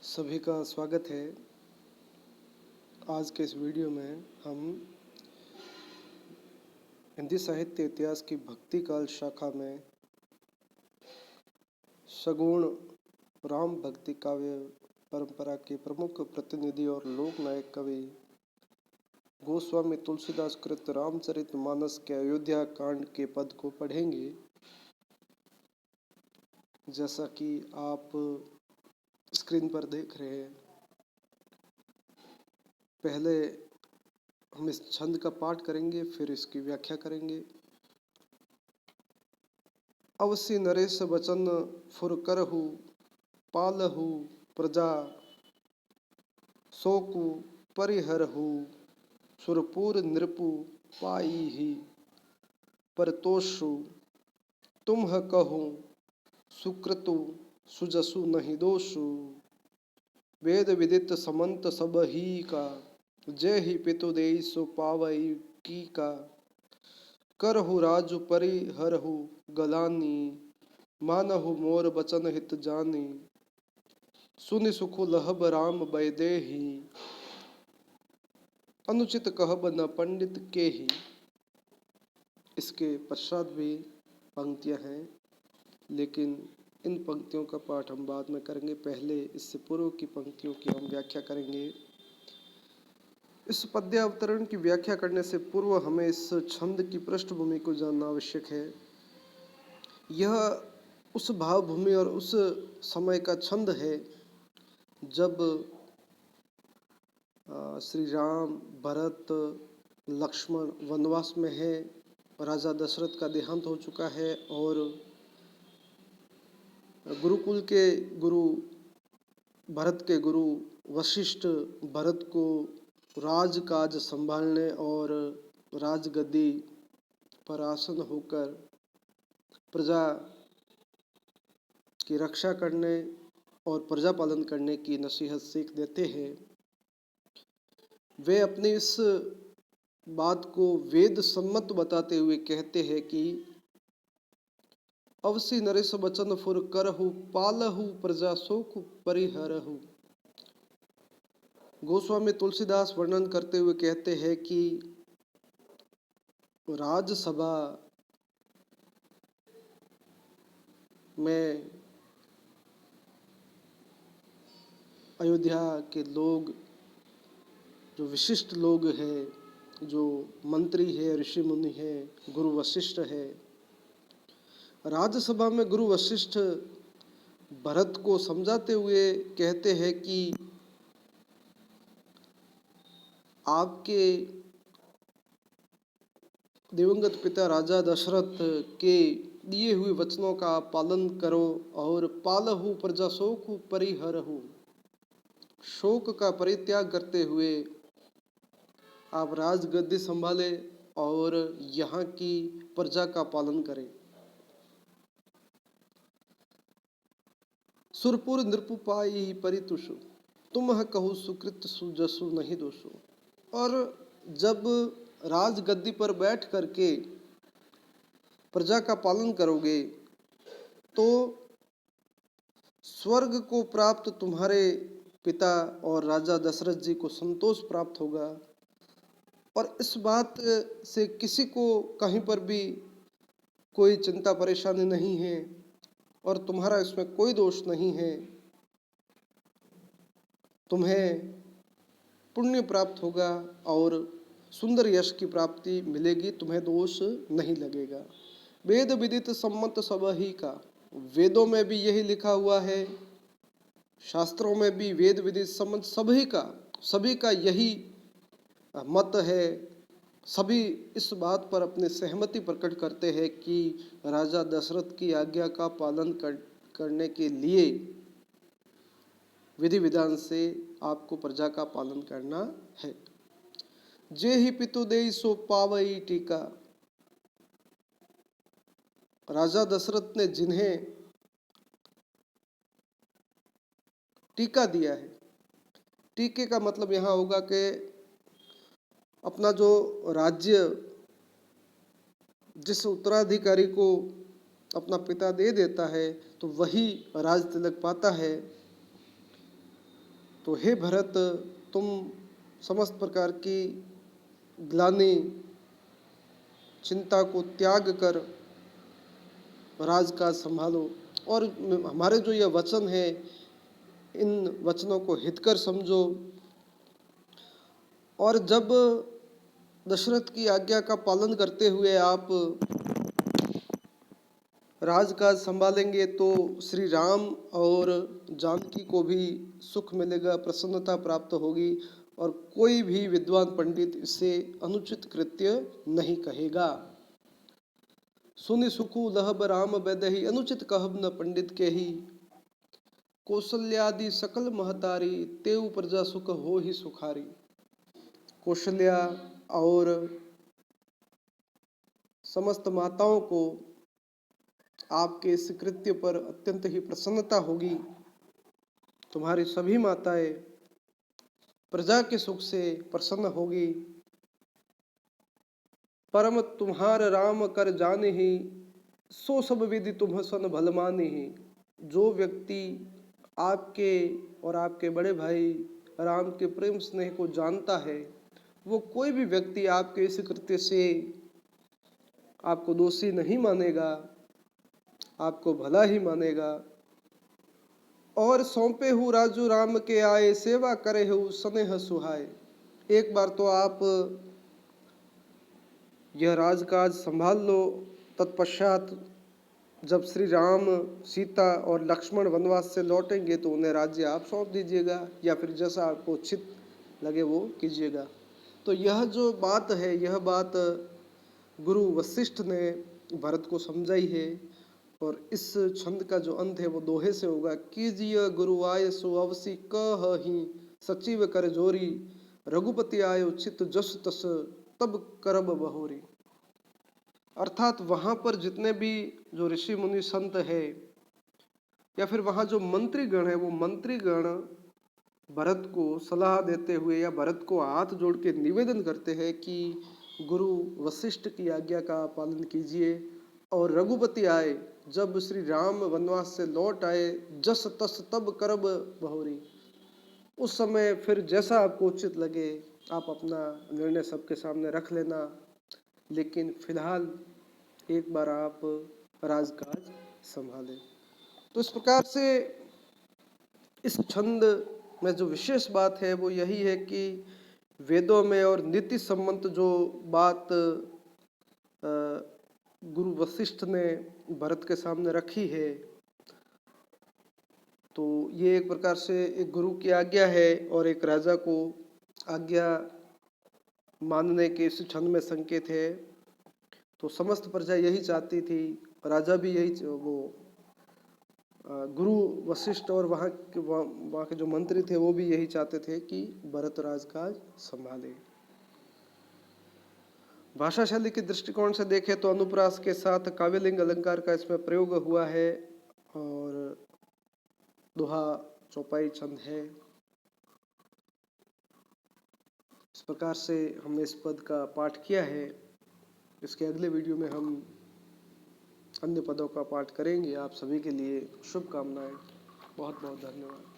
सभी का स्वागत है। आज के इस वीडियो में हम हिंदी साहित्य इतिहास की भक्ति काल शाखा में सगुण राम भक्ति काव्य परंपरा के प्रमुख प्रतिनिधि और लोक नायक कवि गोस्वामी तुलसीदास कृत रामचरितमानस के अयोध्या कांड के पद को पढ़ेंगे। जैसा कि आप स्क्रीन पर देख रहे हैं, पहले हम इस छंद का पाठ करेंगे, फिर इसकी व्याख्या करेंगे। अवसि नरेश वचन फुर करहु पालहु प्रजा शोकु परिहरहु सुरपुर नृपु पाई परतोषु तुम्ह कहूँ सुकृतु सुजसु नहीं दोषु वेद विदित समंत सब ही का जय ही पितु देई सो पावई की का करहु राजु परिहरहु गलानी मानहु मोर बचन हित जानी सुनि सुखु लहब राम बैदेही अनुचित कहब न पंडित के ही। इसके पश्चात भी पंक्तियां हैं, लेकिन इन पंक्तियों का पाठ हम बाद में करेंगे। पहले इससे पूर्व की पंक्तियों की हम व्याख्या करेंगे। इस पद्य अवतरण की व्याख्या करने से पूर्व हमें इस छंद की पृष्ठभूमि को जानना आवश्यक है। यह उस भावभूमि और उस समय का छंद है जब श्री राम, भरत, लक्ष्मण वनवास में है, राजा दशरथ का देहांत हो चुका है और गुरुकुल के गुरु, भरत के गुरु वशिष्ठ भरत को राजकाज संभालने और राजगद्दी पर आसन होकर प्रजा की रक्षा करने और प्रजा पालन करने की नसीहत सीख देते हैं। वे अपनी इस बात को वेद सम्मत बताते हुए कहते हैं कि अवसि नरेश वचन फुर करहु पालहु प्रजा शोक परिहरहु। गोस्वामी तुलसीदास वर्णन करते हुए कहते हैं कि राजसभा में अयोध्या के लोग, जो विशिष्ट लोग हैं, जो मंत्री है, ऋषि मुनि है, गुरु वशिष्ठ है, राज्यसभा में गुरु वशिष्ठ भरत को समझाते हुए कहते हैं कि आपके दिवंगत पिता राजा दशरथ के दिए हुए वचनों का पालन करो और पालहु प्रजा शोक परिहरहु, शोक का परित्याग करते हुए आप राजगद्दी संभाले और यहाँ की प्रजा का पालन करें। सुरपुर नृपु पाई परितुषु तुम कहु सुकृत सुजसु नहीं दोषु। और जब राजगद्दी पर बैठ करके प्रजा का पालन करोगे तो स्वर्ग को प्राप्त तुम्हारे पिता और राजा दशरथ जी को संतोष प्राप्त होगा और इस बात से किसी को कहीं पर भी कोई चिंता परेशानी नहीं है और तुम्हारा इसमें कोई दोष नहीं है। तुम्हें पुण्य प्राप्त होगा और सुंदर यश की प्राप्ति मिलेगी, तुम्हें दोष नहीं लगेगा। वेद विदित सम्मत सब ही का, वेदों में भी यही लिखा हुआ है, शास्त्रों में भी वेद विदित सम्मत सभी का यही मत है। सभी इस बात पर अपनी सहमति प्रकट करते हैं कि राजा दशरथ की आज्ञा का पालन करने के लिए विधि विधान से आपको प्रजा का पालन करना है। जे ही पितु देई सो पावई टीका, राजा दशरथ ने जिन्हें टीका दिया है, टीके का मतलब यहाँ होगा कि अपना जो राज्य जिस उत्तराधिकारी को अपना पिता दे देता है तो वही राज तिलक पाता है। तो हे भरत, तुम समस्त प्रकार की ग्लानि, चिंता को त्याग कर राजकाज संभालो। और हमारे जो यह वचन है, इन वचनों को हितकर समझो। और जब दशरथ की आज्ञा का पालन करते हुए आप राजकाज संभालेंगे तो श्री राम और जानकी को भी सुख मिलेगा, प्रसन्नता प्राप्त होगी और कोई भी विद्वान पंडित इससे अनुचित कृत्य नहीं कहेगा। सुनि सुखु लहब राम बेदही, अनुचित कहब न पंडित के ही। कौशल्यादि सकल महतारी, तेउ प्रजा सुख हो ही सुखारी। कौशल्या और समस्त माताओं को आपके इस कृत्य पर अत्यंत ही प्रसन्नता होगी। तुम्हारी सभी माताएं प्रजा के सुख से प्रसन्न होगी। परम तुम्हार राम कर जाने ही, सो सब विधि तुम सन भल माने ही। जो व्यक्ति आपके और आपके बड़े भाई राम के प्रेम स्नेह को जानता है, वो कोई भी व्यक्ति आपके इस कृत्य से आपको दोषी नहीं मानेगा, आपको भला ही मानेगा। और सौंपे हूँ राजू राम के आए, सेवा करे हूँ स्नेह सुहाए। एक बार तो आप यह राजकाज संभाल लो, तत्पश्चात जब श्री राम, सीता और लक्ष्मण वनवास से लौटेंगे तो उन्हें राज्य आप सौंप दीजिएगा, या फिर जैसा आपको उचित लगे वो कीजिएगा। तो यह जो बात है, यह बात गुरु वशिष्ठ ने भरत को समझाई है। और इस छंद का जो अंत है वो दोहे से होगा। कीजिए गुरु आय सो अवसी कहि, सचिव कर जोरी। रघुपति आयो चित जस तस, तब करब बहोरी। अर्थात वहां पर जितने भी जो ऋषि मुनि संत है या फिर वहां जो मंत्री गण है, वो मंत्री गण भरत को सलाह देते हुए या भरत को हाथ जोड़ के निवेदन करते हैं कि गुरु वशिष्ठ की आज्ञा का पालन कीजिए। और रघुपति आए, जब श्री राम वनवास से लौट आए, जस तस तब करब बहोरी। उस समय फिर जैसा आपको उचित लगे आप अपना निर्णय सबके सामने रख लेना, लेकिन फिलहाल एक बार आप राजकाज संभालें। तो इस प्रकार से इस छंद में जो विशेष बात है वो यही है कि वेदों में और नीति संबंध जो बात गुरु वशिष्ठ ने भरत के सामने रखी है, तो ये एक प्रकार से एक गुरु की आज्ञा है और एक राजा को आज्ञा मानने के इस छंद में संकेत है। तो समस्त प्रजा यही चाहती थी, राजा भी यही, वो गुरु वशिष्ठ और वहाँ के जो मंत्री थे वो भी यही चाहते थे कि भरत राजकाज संभाले। भाषा शैली के दृष्टिकोण से देखें तो अनुप्रास के साथ काव्यलिंग अलंकार का इसमें प्रयोग हुआ है और दोहा चौपाई छंद है। इस प्रकार से हमने इस पद का पाठ किया है। इसके अगले वीडियो में हम अन्य पदों का पाठ करेंगे। आप सभी के लिए शुभकामनाएं। बहुत बहुत धन्यवाद।